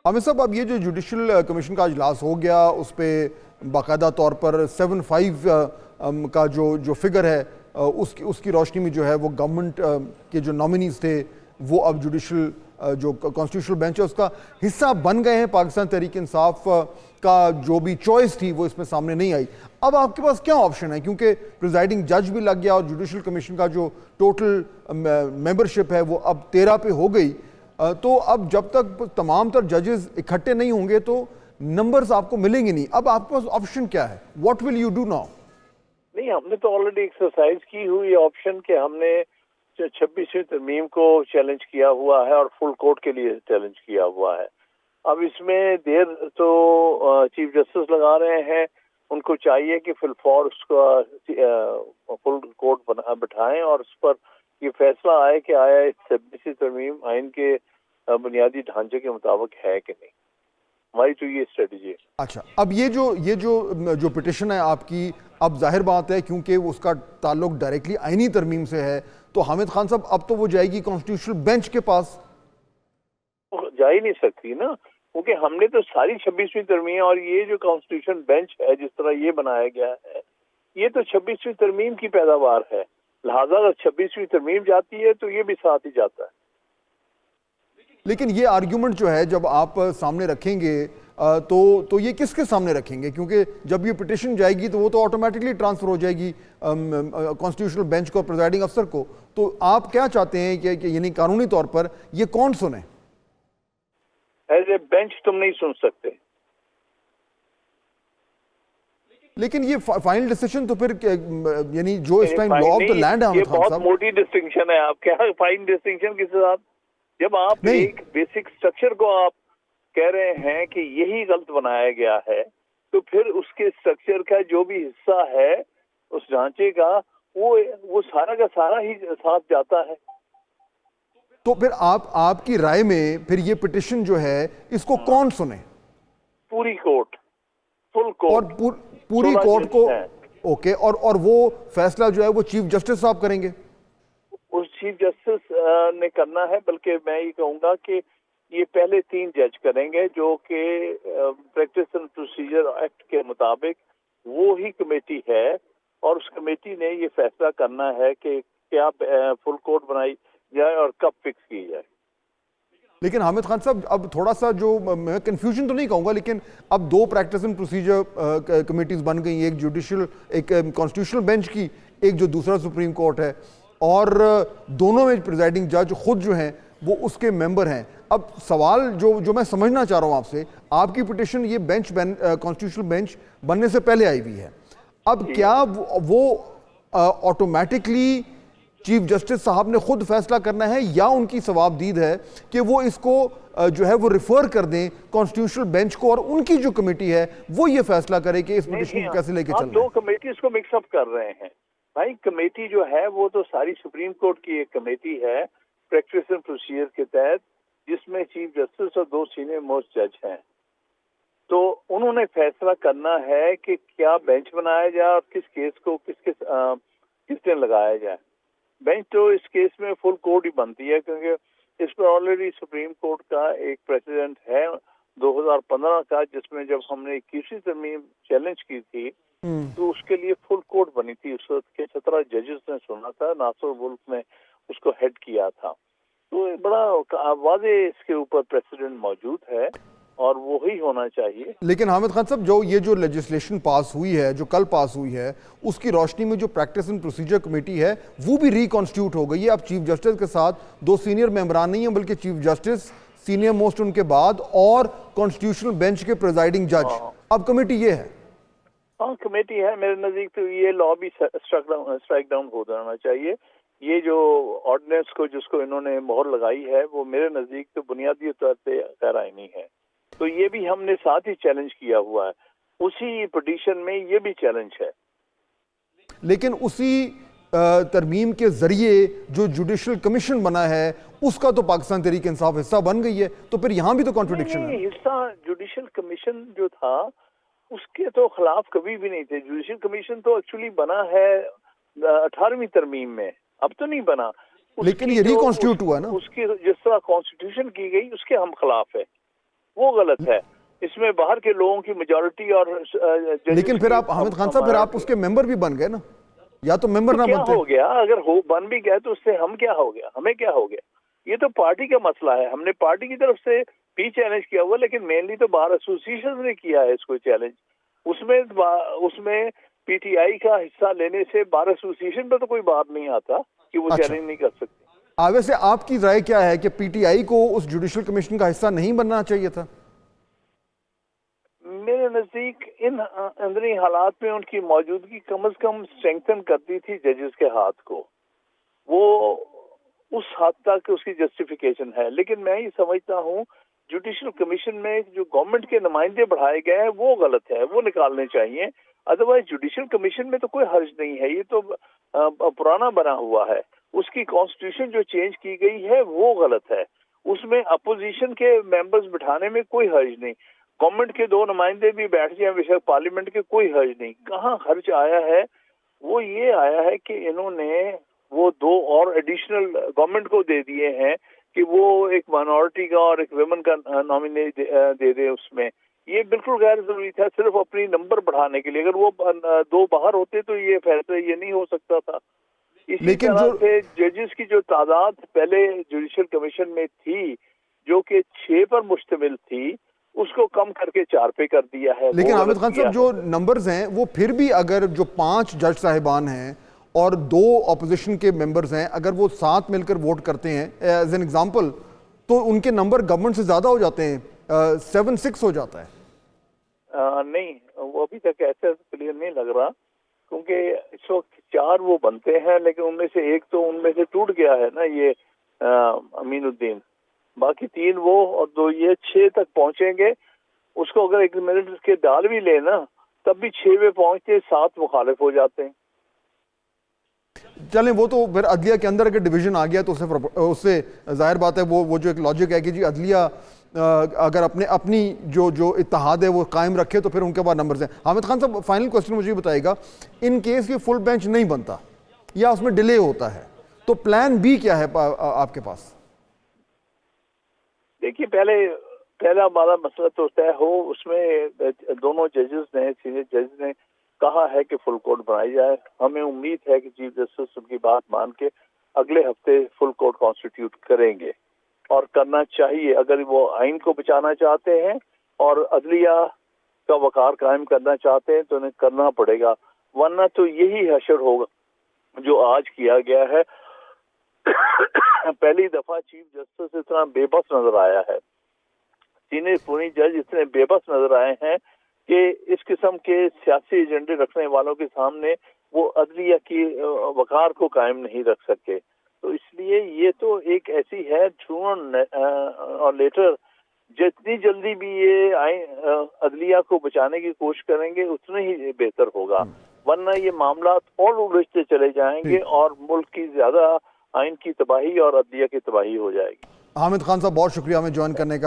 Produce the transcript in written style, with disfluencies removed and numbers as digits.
عامر صاحب، اب یہ جو جوڈیشل کمیشن کا اجلاس ہو گیا، اس پہ باقاعدہ طور پر 7-5 کا جو فگر ہے اس کی روشنی میں جو ہے وہ گورنمنٹ کے جو نامنیز تھے وہ اب جوڈیشل جو کانسٹیٹیوشنل بینچ ہے اس کا حصہ بن گئے ہیں۔ پاکستان تحریک انصاف کا جو بھی چوائس تھی وہ اس میں سامنے نہیں آئی۔ اب آپ کے پاس کیا آپشن ہے؟ کیونکہ پریزائڈنگ جج بھی لگ گیا اور جوڈیشل کمیشن کا جو ٹوٹل ممبرشپ ہے وہ اب 13 پہ ہو گئی، تو اب جب تک تمام تر ججز اکٹھے نہیں ہوں گے تو نمبرز آپ کو ملیں گے نہیں۔ اب آپ کے پاس آپشن کیا ہے؟ What will you do now? نہیں، ہم نے تو آلریڈی ایکسرسائز کی ہوئی آپشن کہ ہم نے 26ویں ترمیم کو چیلنج کیا ہوا ہے اور فل کورٹ کے لیے چیلنج کیا ہوا ہے۔ اب اس میں دیر تو چیف جسٹس لگا رہے ہیں، ان کو چاہیے کہ فی الفور اس کو فل کورٹ بٹھائیں اور اس پر یہ فیصلہ آئے کہ آیا 26ویں ترمیم آئین کے بنیادی ڈھانچے کے مطابق ہے کہ نہیں۔ ہماری تو یہ اسٹریٹجی ہے۔ اچھا، اب یہ جو پٹیشن ہے آپ کی، اب ظاہر بات ہے کیونکہ اس کا تعلق ڈائریکٹلی آئینی ترمیم سے ہے تو حامد خان صاحب اب تو وہ جائے گی کانسٹیٹیوشنل بینچ کے پاس۔ جا ہی نہیں سکتی نا، کیونکہ ہم نے تو ساری 26ویں ترمیم اور یہ جو کانسٹیٹیوشن بینچ ہے جس طرح یہ بنایا گیا ہے یہ تو 26ویں ترمیم کی پیداوار ہے، لہٰذا اگر 26ویں ترمیم جاتی ہے تو یہ بھی ساتھ ہی جاتا ہے۔ لیکن یہ آرگیومنٹ جو ہے جب آپ سامنے رکھیں گے تو یہ کس کے سامنے رکھیں گے؟ کیونکہ جب یہ پٹیشن جائے گی تو وہ تو آٹومیٹکلی ٹرانسفر ہو جائے گی کانسٹیٹیوشنل بینچ کو، پریزائڈنگ افسر کو۔ تو آپ کیا چاہتے ہیں کہ یعنی قانونی طور پر یہ کون سنیں؟ ایز اے بینچ تم نہیں سن سکتے۔ لیکن یہ فائنل ڈیسیشن تو پھر یعنی جو اس time law of the land ہے یہ بہت موٹی ڈسٹنکشن ہے۔ آپ کیا فائن ڈسٹنکشن کے ساتھ جب آپ ایک بیسک اسٹرکچر کو آپ کہہ رہے ہیں کہ یہی غلط بنایا گیا ہے تو پھر اس کے اسٹرکچر کا جو بھی حصہ ہے اس ڈھانچے کا وہ سارا کا سارا ہی ساتھ جاتا ہے۔ تو پھر آپ کی رائے میں پھر یہ پٹیشن جو ہے اس کو کون سنے؟ پوری کورٹ، فل کورٹ، اور پوری کورٹ کو اوکے، اور وہ فیصلہ جو ہے وہ چیف جسٹس صاحب کریں گے؟ اس چیف جسٹس نے کرنا ہے، بلکہ میں یہ کہوں گا کہ یہ پہلے 3 جج کریں گے جو کہ پریکٹس اینڈ پروسیجر ایکٹ کے مطابق وہی کمیٹی ہے، اور اس کمیٹی نے یہ فیصلہ کرنا ہے کہ کیا فل کورٹ بنائی جائے اور کب فکس کی جائے۔ لیکن حامد خان صاحب اب تھوڑا سا جو میں کنفیوژن تو نہیں کہوں گا، لیکن اب 2 پریکٹس اینڈ پروسیجر کمیٹیز بن گئی، ایک جوڈیشل، ایک کانسٹیٹیوشنل بینچ کی، ایک جو دوسرا سپریم کورٹ ہے، اور دونوں میں پریزائڈنگ جج خود جو ہیں وہ اس کے ممبر ہیں۔ اب سوال جو میں سمجھنا چاہ رہا ہوں آپ سے، آپ کی پٹیشن یہ بینچ کانسٹیٹیوشنل بینچ بننے سے پہلے آئی ہوئی ہے، اب کیا وہ آٹومیٹکلی چیف جسٹس صاحب نے خود فیصلہ کرنا ہے یا ان کی ثوابدید ہے کہ وہ اس کو جو ہے وہ ریفر کر دیں کانسٹیٹیوشنل بینچ کو اور ان کی جو کمیٹی ہے وہ یہ فیصلہ کرے کہ اس پٹیشن کو کیسے لے کے چلنا ہے؟ 2 کمیٹیز کو مکس اپ کر رہے ہیں بھائی۔ کمیٹی جو ہے وہ تو ساری سپریم کورٹ کی ایک کمیٹی ہے پریکٹس اینڈ پروسیجر کے تحت، جس میں چیف جسٹس اور 2 سینئر موسٹ جج ہیں۔ تو انہوں نے فیصلہ کرنا ہے کہ کیا بینچ بنایا جائے اور کس کیس کو کس دن لگایا جائے۔ بینچ تو اس کیس میں فل کورٹ ہی بنتی ہے، کیونکہ اس پر آلریڈی سپریم کورٹ کا ایک پریسیڈنٹ ہے 2015 کا، جس میں جب ہم نے 21ویں ترمیم چیلنج کی تھی تو اس کے لیے فل کورٹ بنی تھی۔ اس وقت کے 17 ججز نے سنا تھا، ناصر ولف نے اس کو ہیڈ کیا تھا۔ تو بڑا واضح اس کے اوپر پریسیڈنٹ موجود ہے اور وہی ہونا چاہیے۔ لیکن حامد خان صاحب جو لیجسلیشن پاس ہوئی ہے، جو کل پاس ہوئی ہے، اس کی روشنی میں جو پریکٹس اینڈ پروسیجر کمیٹی ہے وہ بھی ریکانسٹیٹیوٹ ہو گئی ہے۔ اب چیف جسٹس کے ساتھ 2 سینئر ممبران نہیں ہیں بلکہ chief justice, senior most in کے بعد، اور کانسٹیٹیوشنل بینچ کے پریزائڈنگ جج۔ اب کمیٹی یہ ہے؟ ہاں کمیٹی ہے۔ میرے نزدیک تو یہ لا بھی اسٹرائک ڈاؤن ہو جانا چاہیے۔ یہ جو آرڈیننس کو جس کو انہوں نے مہر لگائی ہے وہ میرے نزدیک تو بنیادی طور پہ غیر آئینی ہے۔ تو یہ بھی ہم نے ساتھ ہی چیلنج کیا ہوا ہے، اسی پٹیشن میں یہ بھی چیلنج ہے۔ لیکن اسی ترمیم کے ذریعے جو جوڈیشل کمیشن بنا ہے اس کا تو پاکستان تحریک انصاف حصہ بن گئی ہے، تو پھر یہاں بھی تو کانٹرڈکشن ہے۔ حصہ جوڈیشل کمیشن جو تھا اس کے تو خلاف کبھی بھی نہیں تھے۔ جوڈیشل کمیشن تو ایکچولی بنا ہے 18ویں ترمیم میں، اب تو نہیں بنا، لیکن یہ ریکانسٹیٹیوٹ ہوا نا، اس کی جس طرح کانسٹیٹیوشن کی گئی اس کے ہم خلاف ہے۔ وہ غلط ہے. اس میں باہر کے لوگوں کی میجورٹی اور لیکن پھر آپ حامد خان صاحب پھر آپ اس کے ممبر بھی بن گئے نا, یا تو ممبر نہ کیا بنتے. ہو گیا اگر بن بھی گیا تو اس سے ہم کیا ہو گیا, ہمیں کیا ہو گیا؟ یہ تو پارٹی کا مسئلہ ہے. ہم نے پارٹی کی طرف سے بھی چیلنج کیا ہوا, لیکن مینلی تو بار ایسوسیشن نے کیا ہے اس کو چیلنج. اس میں پی ٹی آئی کا حصہ لینے سے بار ایسوسیشن پہ تو کوئی بات نہیں آتا کہ وہ چیلنج نہیں کر سکتے. ویسے آپ کی رائے کیا ہے کہ پی ٹی آئی کو اس جوڈیشل کمیشن کا حصہ نہیں بننا چاہیے تھا؟ میرے نزدیک ان اندرونی حالات میں ان کی موجودگی کم از کم اسٹرینگتھن کرتی تھی ججز کے ہاتھ کو. وہ اس حد تک اس کی جسٹیفیکیشن ہے. لیکن میں یہ سمجھتا ہوں جوڈیشل کمیشن میں جو گورنمنٹ کے نمائندے بڑھائے گئے ہیں وہ غلط ہے, وہ نکالنے چاہیے. ادروائز جوڈیشل کمیشن میں تو کوئی حرج نہیں ہے, یہ تو پرانا بنا ہوا ہے. اس کی کانسٹیٹیوشن جو چینج کی گئی ہے وہ غلط ہے. اس میں اپوزیشن کے ممبرز بٹھانے میں کوئی حرج نہیں. گورنمنٹ کے 2 نمائندے بھی بیٹھ جائیں بیشک پارلیمنٹ کے, کوئی حرج نہیں. کہاں خرچ آیا ہے؟ وہ یہ آیا ہے کہ انہوں نے وہ 2 اور ایڈیشنل گورنمنٹ کو دے دیے ہیں کہ وہ ایک مائنورٹی کا اور ایک ویمن کا نامینی دے دے. اس میں یہ بالکل غیر ضروری تھا, صرف اپنی نمبر بڑھانے کے لیے. اگر وہ 2 باہر ہوتے تو یہ فیصلہ یہ نہیں ہو سکتا تھا. اسی طرح سے ججز کی جو تعداد پہلے جوڈیشل کمیشن میں تھی جو کہ 6 پر مشتمل تھی, اس کو کم کر کے 4 پہ کر دیا ہے. لیکن حامد خان صاحب جو نمبرز ہیں وہ پھر بھی اگر جو 5 جج صاحبان ہیں اور 2 اپوزیشن کے ممبرز ہیں, اگر وہ ساتھ مل کر ووٹ کرتے ہیں ایز این ایگزامپل, تو ان کے نمبر گورنمنٹ سے زیادہ ہو جاتے ہیں, 7-6 ہو جاتا ہے. نہیں, وہ ابھی تک ایسا کلیئر نہیں لگ رہا, کیونکہ اس وقت 4 وہ بنتے ہیں, لیکن ان میں سے ایک تو ان میں سے ٹوٹ گیا ہے نا, یہ امین الدین. باقی 3 وہ اور 2 یہ 6 تک پہنچیں گے. اس کو اگر 1 منٹ کے ڈال بھی لے نا تب بھی 6 پہ پہنچتے 7 مخالف ہو جاتے ہیں. چلیں وہ تو پھر عدلیہ کے اندر اگر ڈویژن آ گیا تو اس سے ظاہر بات ہے وہ جو ایک لاجک ہے کہ جی عدلیہ اگر اپنی جو اتحاد ہے وہ قائم رکھے تو پھر ان کے بعد نمبرز ہیں. حامد خان صاحب فائنل کوسچن مجھے بتائے گا, ان کیس یہ فل بینچ نہیں بنتا یا اس میں ڈیلے ہوتا ہے تو پلان بی کیا ہے آپ کے پاس؟ دیکھیے پہلا ہمارا مسئلہ تو طے ہو, اس میں دونوں ججز نے, سینئر ججز نے کہا ہے کہ فل کورٹ بنائی جائے. ہمیں امید ہے کہ چیف جسٹس ان کی بات مان کے اگلے ہفتے فل کورٹ کانسٹیٹیوٹ کریں گے, اور کرنا چاہیے. اگر وہ آئین کو بچانا چاہتے ہیں اور عدلیہ کا وقار قائم کرنا چاہتے ہیں تو انہیں کرنا پڑے گا, ورنہ تو یہی حشر ہوگا جو آج کیا گیا ہے. پہلی دفعہ چیف جسٹس اتنا بے بس نظر آیا ہے, سینئر پوری جج اتنے بے بس نظر آئے ہیں کہ اس قسم کے سیاسی ایجنڈے رکھنے والوں کے سامنے وہ عدلیہ کی وقار کو قائم نہیں رکھ سکے. تو اس لیے یہ تو ایک ایسی ہے اور لیٹر جتنی جلدی بھی یہ عدلیہ کو بچانے کی کوشش کریں گے اتنا ہی بہتر ہوگا, ورنہ یہ معاملات اور الجھتے چلے جائیں گے اور ملک کی زیادہ آئین کی تباہی اور عدلیہ کی تباہی ہو جائے گی. حامد خان صاحب بہت شکریہ ہمیں جوائن کرنے کا.